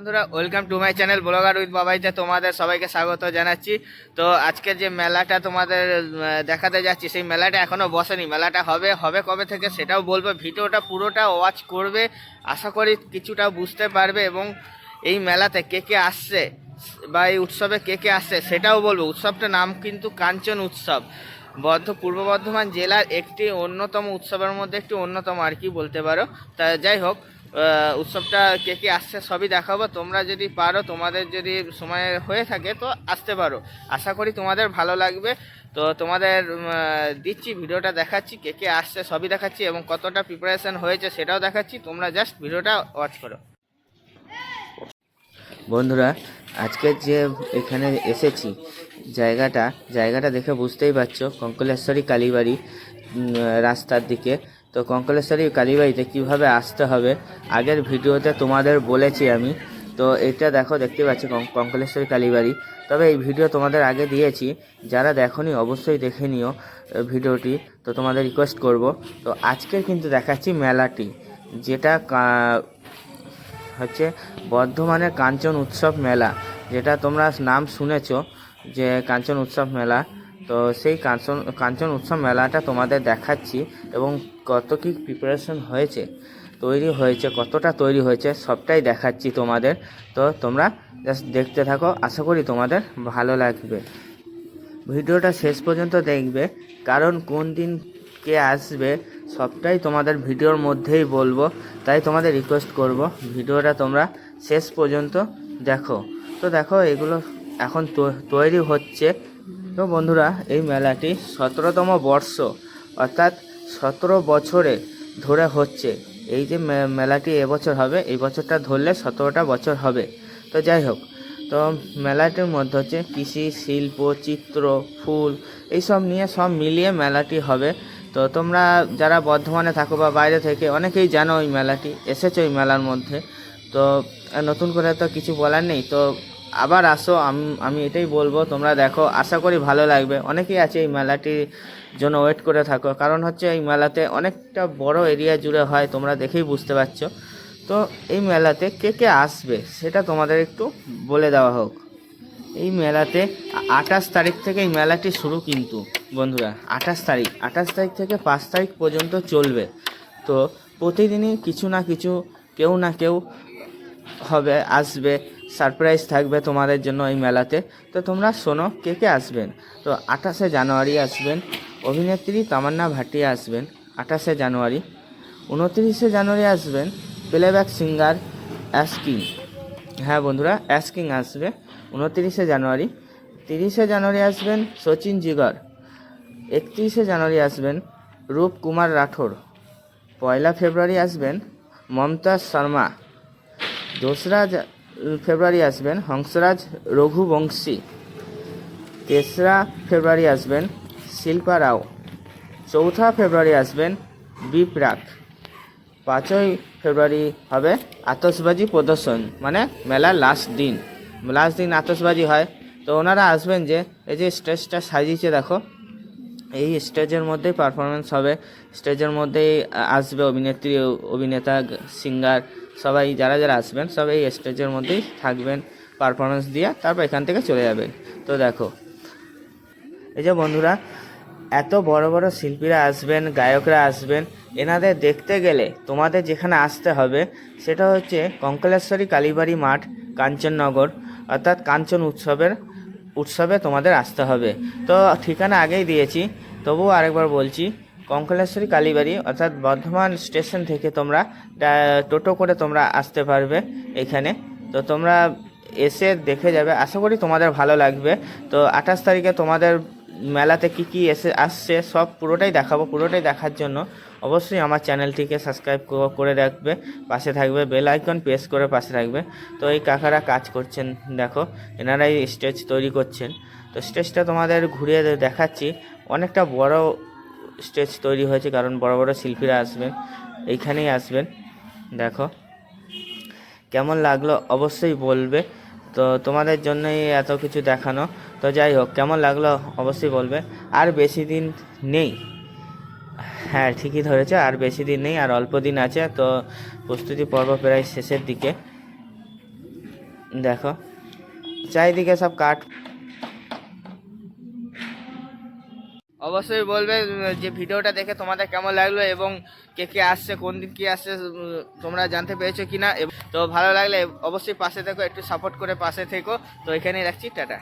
বন্ধুরা, welcome to my channel blogger with বাবাইতে তোমাদের সবাইকে স্বাগত জানাচ্ছি। তো আজকে যে মেলাটা তোমাদের দেখাতে যাচ্ছি, সেই মেলাটা এখনো বসেনি। মেলাটা হবে হবে কবে থেকে সেটাও বলবো। ভিডিওটা পুরোটা ওয়াচ করবে, আশা করি কিছুটা বুঝতে পারবে। এবং এই মেলাতে কে কে আসছে বা এই উৎসবে কে কে আসছে সেটাও বলবো। উৎসবটার নাম কিন্তু কাঞ্চন উৎসব। পূর্ব বর্ধমান জেলার একটি অন্যতম উৎসবের মধ্যে একটি অন্যতম আর কি বলতে পারো। তা যাই হোক, উৎসবটা কে কে আসছে সবই দেখাবো। তোমরা যদি পারো, তোমাদের যদি সময় হয়ে থাকে তো আসতে পারো। আশা করি তোমাদের ভালো লাগবে। তো তোমাদের দিচ্ছি, ভিডিওটা দেখাচ্ছি, কে কে আসছে সবই দেখাচ্ছি এবং কতটা প্রিপারেশন হয়েছে সেটাও দেখাচ্ছি। তোমরা জাস্ট ভিডিওটা ওয়াচ করো। বন্ধুরা, আজকে যে এখানে এসেছি, জায়গাটা দেখে বুঝতেই পারছো, কঙ্কলেশ্বরী কালীবাড়ি রাস্তার দিকে। তো কঙ্কলেশ্বরী কালীবাড়িতে কিভাবে আসতে হবে আগের ভিডিওতে তোমাদের বলেছি আমি। তো এটা দেখতে পাচ্ছি কঙ্কলেশ্বরী কালীবাড়ি। তবে এই ভিডিও তোমাদের আগে দিয়েছি, যারা দেখোনি অবশ্যই দেখে নিও ভিডিওটি। তো তোমাদের রিকোয়েস্ট করব। তো আজকে কিন্তু দেখাচ্ছি মেলাটি, যেটা হচ্ছে বর্ধমানের কাঞ্চন উৎসব মেলা, যেটা তোমরা নাম শুনেছো যে কাঞ্চন উৎসব মেলা। তো সেই কাঞ্চন উৎসব মেলাটা তোমাদের দেখাচ্ছি এবং কত কী প্রিপারেশন হয়েছে, কতটা তৈরি হয়েছে সবটাই দেখাচ্ছি তোমাদের। তো তোমরা জাস্ট দেখতে থাকো, আশা করি তোমাদের ভালো লাগবে। ভিডিওটা শেষ পর্যন্ত দেখবে, কারণ কোন দিন কে আসবে সবটাই তোমাদের ভিডিওর মধ্যেই বলবো। তাই তোমাদের রিকোয়েস্ট করব, ভিডিওটা তোমরা শেষ পর্যন্ত দেখো। তো দেখো, এগুলো এখন তৈরি হচ্ছে। তো বন্ধুরা, এই মেলাটি 17তম বর্ষ, অর্থাৎ 17 বছরে ধরে হচ্ছে। এই যে মেলাটি এবছর হবে, এই বছরটা ধরলে 17টা বছর হবে। তো যাই হোক, তো মেলাটির মধ্যে হচ্ছে কৃষি, শিল্প, চিত্র, ফুল, এইসব নিয়ে সব মিলিয়ে মেলাটি হবে। তো তোমরা যারা বর্ধমানে থাকো বা বাইরে থেকে অনেকেই জানো ওই মেলাটি, এসেছো ওই মেলার মধ্যে। তো নতুন করে তো কিছু বলার নেই। তো আবার আসো, আমি এটাই বলবো, তোমরা দেখো, আশা করি ভালো লাগবে। অনেকেই আছে এই মেলাটির জন্য ওয়েট করে থাকো, কারণ হচ্ছে এই মেলাতে অনেকটা বড় এরিয়া জুড়ে হয়, তোমরা দেখেই বুঝতে পারছো। তো এই মেলাতে কে কে আসবে সেটা তোমাদের একটু বলে দেওয়া হোক। এই মেলাতে 28 তারিখ থেকে এই মেলাটি শুরু, কিন্তু বন্ধুরা 28 তারিখ থেকে 5 তারিখ পর্যন্ত চলবে। তো প্রতিদিনই কিছু না কিছু, কেউ না কেউ আসবে, সারপ্রাইজ থাকবে তোমাদের জন্য এই মেলাতে। তো তোমরা শোনো কে কে আসবেন। তো 28শে জানুয়ারি আসবেন অভিনেত্রী তামান্না ভাটিয়া আসবেন 28শে জানুয়ারি। 29শে জানুয়ারি আসবেন প্লেব্যাক সিঙ্গার অ্যাশকিং। হ্যাঁ বন্ধুরা, অ্যাশকিং আসবে 29শে জানুয়ারি। 30শে জানুয়ারি আসবেন সচিন জিগর। 31শে জানুয়ারি আসবেন রূপ কুমার রাঠোর। 1 ফেব্রুয়ারি আসবেন মমতাজ শর্মা। 2রা ফেব্রুয়ারি আসবেন হংসরাজ রঘুবংশী। 3রা ফেব্রুয়ারি আসবেন শিল্পা রাও। 4থা ফেব্রুয়ারি আসবেন বিপ্রাক। 5ই ফেব্রুয়ারি হবে আতশবাজি প্রদর্শন, মানে মেলার লাস্ট দিন আতশবাজি হয়। তো ওনারা আসবেন, যে এই যে স্টেজটা সাজিয়েছে দেখো, এই স্টেজের মধ্যেই পারফরমেন্স হবে। স্টেজের মধ্যেই আসবে অভিনেত্রী, অভিনেতা, সিঙ্গার, সবাই যারা যারা আসবেন সব এই স্টেজের মধ্যেই থাকবেন পারফরমেন্স দিয়ে, তারপর এখান থেকে চলে যাবেন। তো দেখো, এই যে বন্ধুরা, এত বড় বড় শিল্পীরা আসবেন, গায়করা আসবেন। এনাদের দেখতে গেলে তোমাদের যেখানে আসতে হবে সেটা হচ্ছে কঙ্কলেশ্বরী কালীবাড়ি মাঠ, কাঞ্চননগর, অর্থাৎ কাঞ্চন উৎসবে তোমাদের আসতে হবে। তো ঠিকানা আগেই দিয়েছি, তবুও আরেকবার বলছি। কঙ্কলেশ্বরী কালীবাড়ি, অর্থাৎ বর্ধমান স্টেশন থেকে তোমরা টোটো করে তোমরা আসতে পারবে এখানে। তো তোমরা এসে দেখে যাবে, আশা করি তোমাদের ভালো লাগবে। তো 28 তারিখে তোমাদের মেলাতে কি আসছে সব পুরোটাই দেখাবো। পুরোটাই দেখার জন্য অবশ্যই আমার চ্যানেলটিকে সাবস্ক্রাইব করে রাখবে, পাশে থাকবে, বেল আইকন প্রেস করে পাশে রাখবে। তো এই কাকারা কাজ করছেন দেখো, এনারাই স্টেজ তৈরি করছেন। তো স্টেজটা তোমাদের ঘুরিয়ে দেখাচ্ছি। অনেকটা বড় স্টেজ তৈরি হয়েছে, কারণ বড় বড় শিল্পীরা আসবেন, এইখানেই আসবেন। দেখো কেমন লাগলো অবশ্যই বলবে। তো তোমাদের জন্যই এত কিছু দেখানো। তো যাই হোক, কেমন লাগলো অবশ্যই বলবে। আর বেশি দিন নেই, হ্যাঁ ঠিকই ধরেছে, আর বেশি দিন নেই, আর অল্প দিন আছে। তো প্রস্তুতি পর্ব প্রায় শেষের দিকে। দেখো চারিদিকে সব কাঠ। অবশ্যই বলবে যে ভিডিওটা দেখে তোমাদের কেমন লাগলো এবং কে কে আসছে, কোন দিন কি আসছে তোমরা জানতে পেরেছো কিনা। তো ভালো লাগলে অবশ্যই পাশে থেকো, একটু সাপোর্ট করে পাশে থেকো। তো এখানেই রাখছি, টাটা।